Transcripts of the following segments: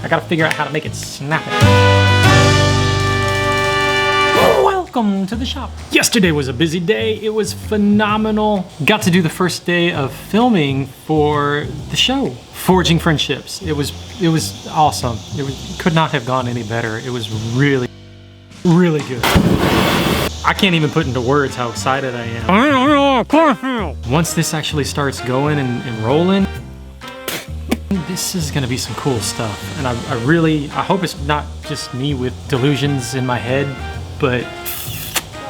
I gotta figure out how to make it snappy. Welcome to the shop. Yesterday was a busy day. It was phenomenal. Got to do the first day of filming for the show, Forging Friendships. It was awesome. Could not have gone any better. It was really good. I can't even put into words how excited I am. Once this actually starts going and rolling, this is gonna be some cool stuff. And I hope it's not just me with delusions in my head, but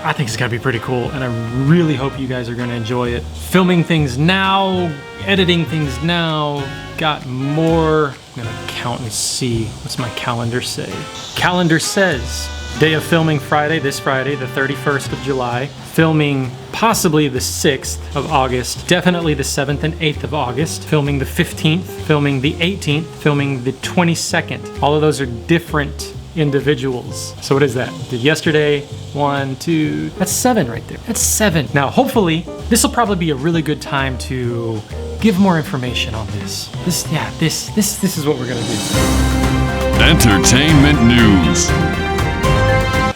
I think it's gonna be pretty cool, and I really hope you guys are gonna enjoy it. Filming things now, editing things now, got more. I'm gonna count and see, what's my calendar say? Calendar says, day of filming Friday, this Friday, the 31st of July. Filming possibly the 6th of August, definitely the 7th and 8th of August. Filming the 15th, filming the 18th, filming the 22nd. All of those are different individuals. So what is that? Did yesterday, 1, 2, that's 7 right there. That's 7. Now, hopefully, this will probably be a really good time to give more information on this. This is what we're gonna do. Entertainment news.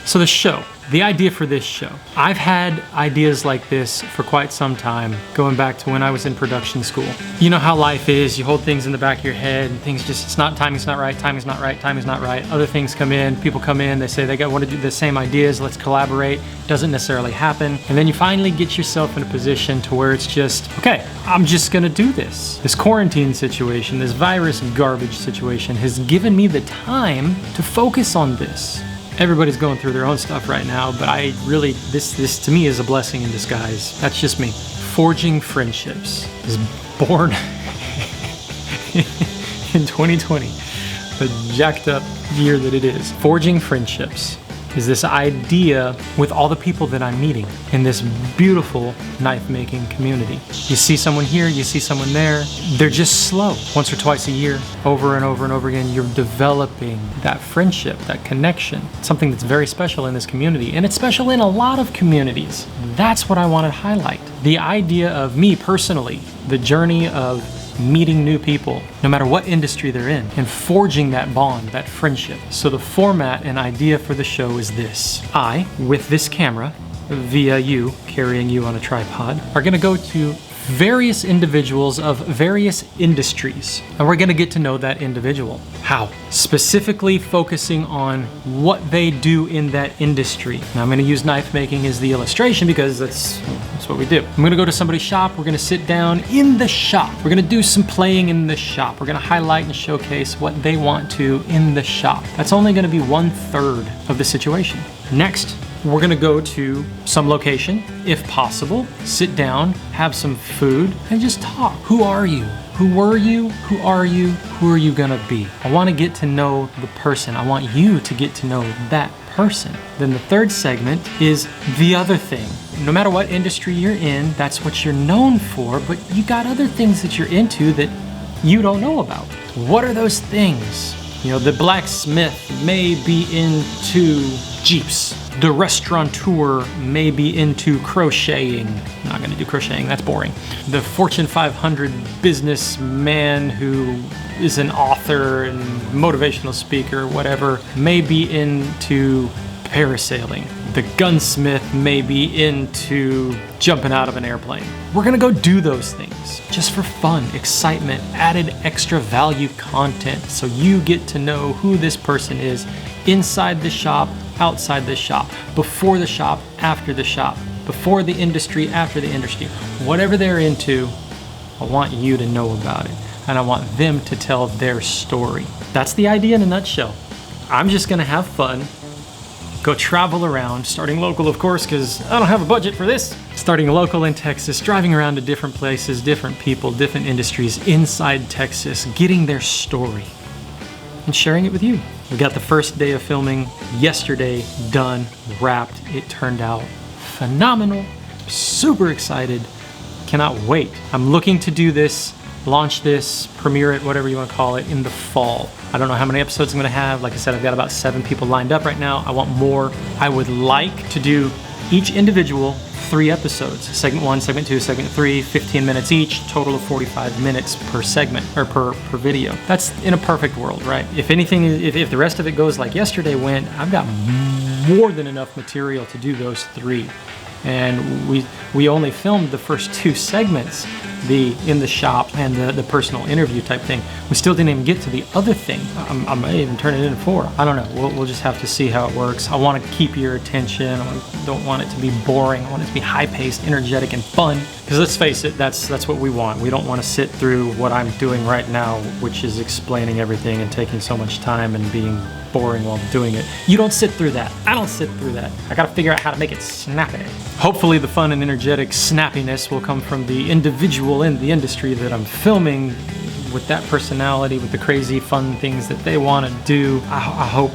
So the show, the idea for this show. I've had ideas like this for quite some time, going back to when I was in production school. You know how life is, you hold things in the back of your head and things just, timing's not right. Other things come in, people come in, they say they want to do the same ideas, let's collaborate. Doesn't necessarily happen. And then you finally get yourself in a position to where it's just, okay, I'm just gonna do this. This quarantine situation, this virus garbage situation has given me the time to focus on this. Everybody's going through their own stuff right now, but this to me is a blessing in disguise. That's just me. Forging Friendships is born in 2020, the jacked up year that it is. Forging Friendships is this idea with all the people that I'm meeting in this beautiful knife making community. You see someone here, you see someone there. They're just slow. Once or twice a year, over and over and over again, you're developing that friendship, that connection, something that's very special in this community. And it's special in a lot of communities. That's what I want to highlight. The idea of me personally, the journey of meeting new people, no matter what industry they're in, and forging that bond, that friendship. So the format and idea for the show is this. I, with this camera, via you, carrying you on a tripod, are gonna go to various individuals of various industries, and we're gonna get to know that individual. How? Specifically focusing on what they do in that industry. Now I'm gonna use knife making as the illustration because that's what we do. I'm gonna go to somebody's shop, we're gonna sit down in the shop. We're gonna do some playing in the shop. We're gonna highlight and showcase what they want to in the shop. That's only gonna be 1/3 of the situation. Next, we're gonna go to some location, if possible, sit down, have some food, and just talk. Who are you? Who were you? Who are you? Who are you gonna be? I wanna get to know the person. I want you to get to know that person. Then the third segment is the other thing. No matter what industry you're in, that's what you're known for, but you got other things that you're into that you don't know about. What are those things? You know, the blacksmith may be into Jeeps. The restaurateur may be into crocheting. I'm not gonna do crocheting, that's boring. The Fortune 500 businessman who is an author and motivational speaker, whatever, may be into parasailing. The gunsmith may be into jumping out of an airplane. We're gonna go do those things just for fun, excitement, added extra value content so you get to know who this person is inside the shop, outside the shop, before the shop, after the shop, before the industry, after the industry. Whatever they're into, I want you to know about it, and I want them to tell their story. That's the idea in a nutshell. I'm just gonna have fun, go travel around, starting local of course, because I don't have a budget for this. Starting local in Texas, driving around to different places, different people, different industries inside Texas, getting their story and sharing it with you. We got the first day of filming yesterday, done, wrapped. It turned out phenomenal. Super excited. Cannot wait. I'm looking to do this, launch this, premiere it, whatever you want to call it, in the fall. I don't know how many episodes I'm going to have. Like I said, I've got about 7 people lined up right now. I want more. I would like to do Each individual, 3 episodes. Segment 1, segment 2, segment 3, 15 minutes each, total of 45 minutes per segment, or per video. That's in a perfect world, right? If anything, if the rest of it goes like yesterday went, I've got more than enough material to do those 3. And we only filmed the first 2 segments, the in the shop and the personal interview type thing. We still didn't even get to the other thing. I may even turn it into 4. I don't know. We'll just have to see how it works. I want to keep your attention. I don't want it to be boring. I want it to be high-paced, energetic, and fun. Because let's face it, that's what we want. We don't want to sit through what I'm doing right now, which is explaining everything and taking so much time and being boring while doing it. You don't sit through that. I don't sit through that. I gotta figure out how to make it snappy. Hopefully the fun and energetic snappiness will come from the individual in the industry that I'm filming, with that personality, with the crazy fun things that they want to do. I hope.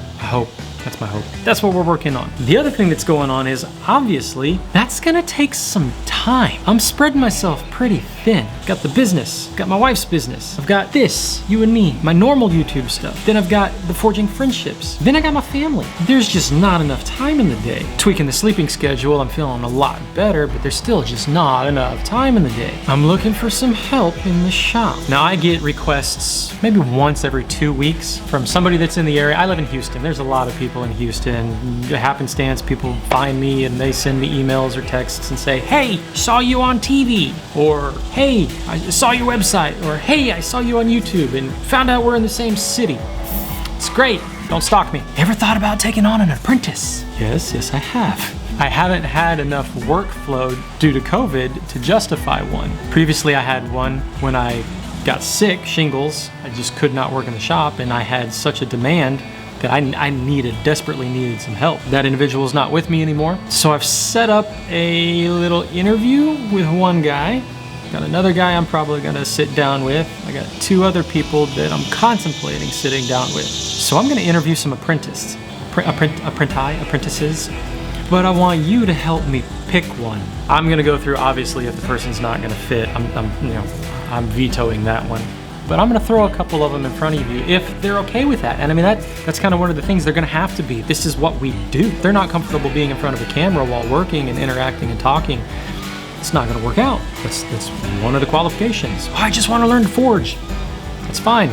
That's my hope. That's what we're working on. The other thing that's going on is, obviously, that's gonna take some time. I'm spreading myself pretty thin. Got the business, got my wife's business. I've got this, you and me, my normal YouTube stuff. Then I've got the Forging Friendships. Then I got my family. There's just not enough time in the day. Tweaking the sleeping schedule, I'm feeling a lot better, but there's still just not enough time in the day. I'm looking for some help in the shop. Now I get requests maybe once every 2 weeks from somebody that's in the area. I live in Houston. There's a lot of people in Houston. Happenstance, people find me and they send me emails or texts and say, hey, saw you on TV, or hey, I saw your website, or hey, I saw you on YouTube and found out we're in the same city. It's great. Don't stalk me. Ever thought about taking on an apprentice? Yes, I have. I haven't had enough workflow due to COVID to justify one. Previously, I had one when I got sick, shingles. I just could not work in the shop, and I had such a demand that I desperately needed some help. That individual is not with me anymore. So I've set up a little interview with one guy. Got another guy I'm probably gonna sit down with. I got 2 other people that I'm contemplating sitting down with. So I'm gonna interview some apprentices. But I want you to help me pick one. I'm gonna go through, obviously, if the person's not gonna fit, I'm vetoing that one. But I'm gonna throw a couple of them in front of you if they're okay with that. And I mean, that's kind of one of the things they're gonna have to be. This is what we do. If they're not comfortable being in front of a camera while working and interacting and talking, it's not gonna work out. That's one of the qualifications. Oh, I just wanna learn to forge. That's fine.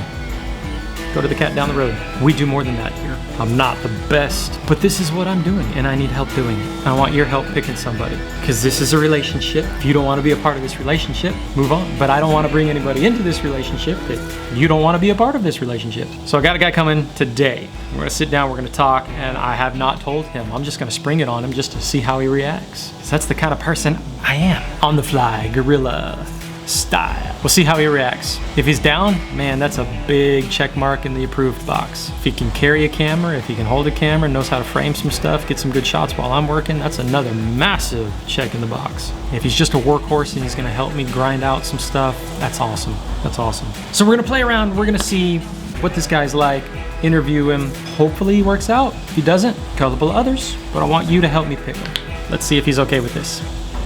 Go to the cat down the road. We do more than that here. I'm not the best, but this is what I'm doing, and I need help doing it. I want your help picking somebody, because this is a relationship. If you don't want to be a part of this relationship, move on. But I don't want to bring anybody into this relationship that you don't want to be a part of this relationship. So I got a guy coming today. We're gonna sit down, we're gonna talk, and I have not told him. I'm just gonna spring it on him just to see how he reacts. Because that's the kind of person I am. On the fly, guerrilla style. We'll see how he reacts. If he's down, man, that's a big check mark in the approved box. If he can carry a camera, if he can hold a camera, knows how to frame some stuff, get some good shots while I'm working, that's another massive check in the box. If he's just a workhorse and he's gonna help me grind out some stuff, that's awesome. That's awesome. So we're gonna play around, we're gonna see what this guy's like, interview him. Hopefully he works out. If he doesn't, a couple of others, but I want you to help me pick him. Let's see if he's okay with this.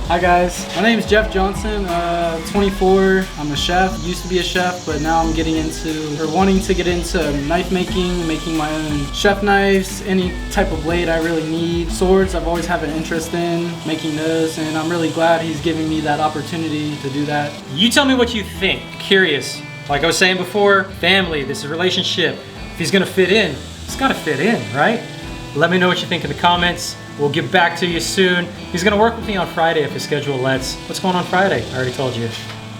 Hi guys, my name is Jeff Johnson, 24, I'm a chef, used to be a chef, but now I'm wanting to get into knife making my own chef knives, any type of blade I really need. Swords, I've always had an interest in making those, and I'm really glad he's giving me that opportunity to do that. You tell me what you think. Curious. Like I was saying before, family, this is a relationship. If he's gonna fit in, he's gotta fit in, right? Let me know what you think in the comments. We'll get back to you soon. He's gonna work with me on Friday if his schedule lets. What's going on Friday? I already told you.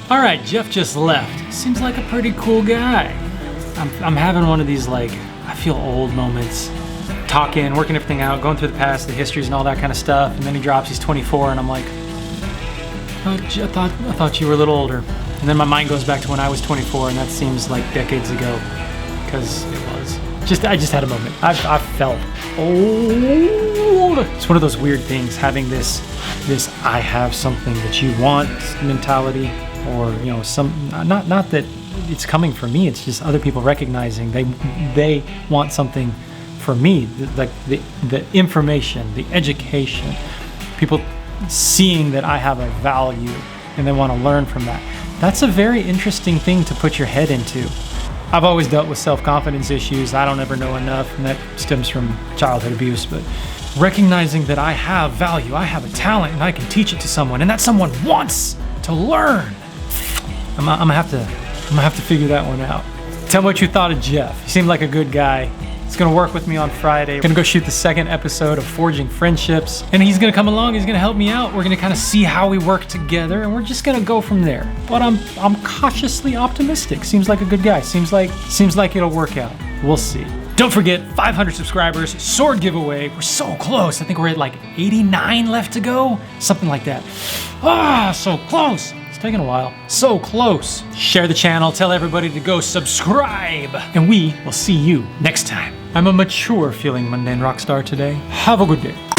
All right, Jeff just left. Seems like a pretty cool guy. I'm having one of these, like, I feel old moments. Talking, working everything out, going through the past, the histories and all that kind of stuff. And then he drops, he's 24, and I'm like, oh, I thought you were a little older. And then my mind goes back to when I was 24, and that seems like decades ago, because it was. I just had a moment. I felt old. It's one of those weird things, having this I have something that you want mentality, or not that it's coming from me. It's just other people recognizing they want something from me, like the information, the education, people seeing that I have a value and they want to learn from that. That's a very interesting thing to put your head into. I've always dealt with self-confidence issues. I don't ever know enough, and that stems from childhood abuse, but recognizing that I have value, I have a talent, and I can teach it to someone, and that someone wants to learn. I'm gonna have to figure that one out. Tell me what you thought of Jeff. He seemed like a good guy. He's gonna work with me on Friday. We're gonna go shoot the second episode of Forging Friendships. And he's gonna come along, he's gonna help me out. We're gonna kind of see how we work together, and we're just gonna go from there. But I'm cautiously optimistic. Seems like a good guy. Seems like it'll work out. We'll see. Don't forget, 500 subscribers, sword giveaway. We're so close. I think we're at like 89 left to go. Something like that. So close. Taking a while. So close. Share the channel, tell everybody to go subscribe, and we will see you next time. I'm a mature feeling mundane rock star today. Have a good day.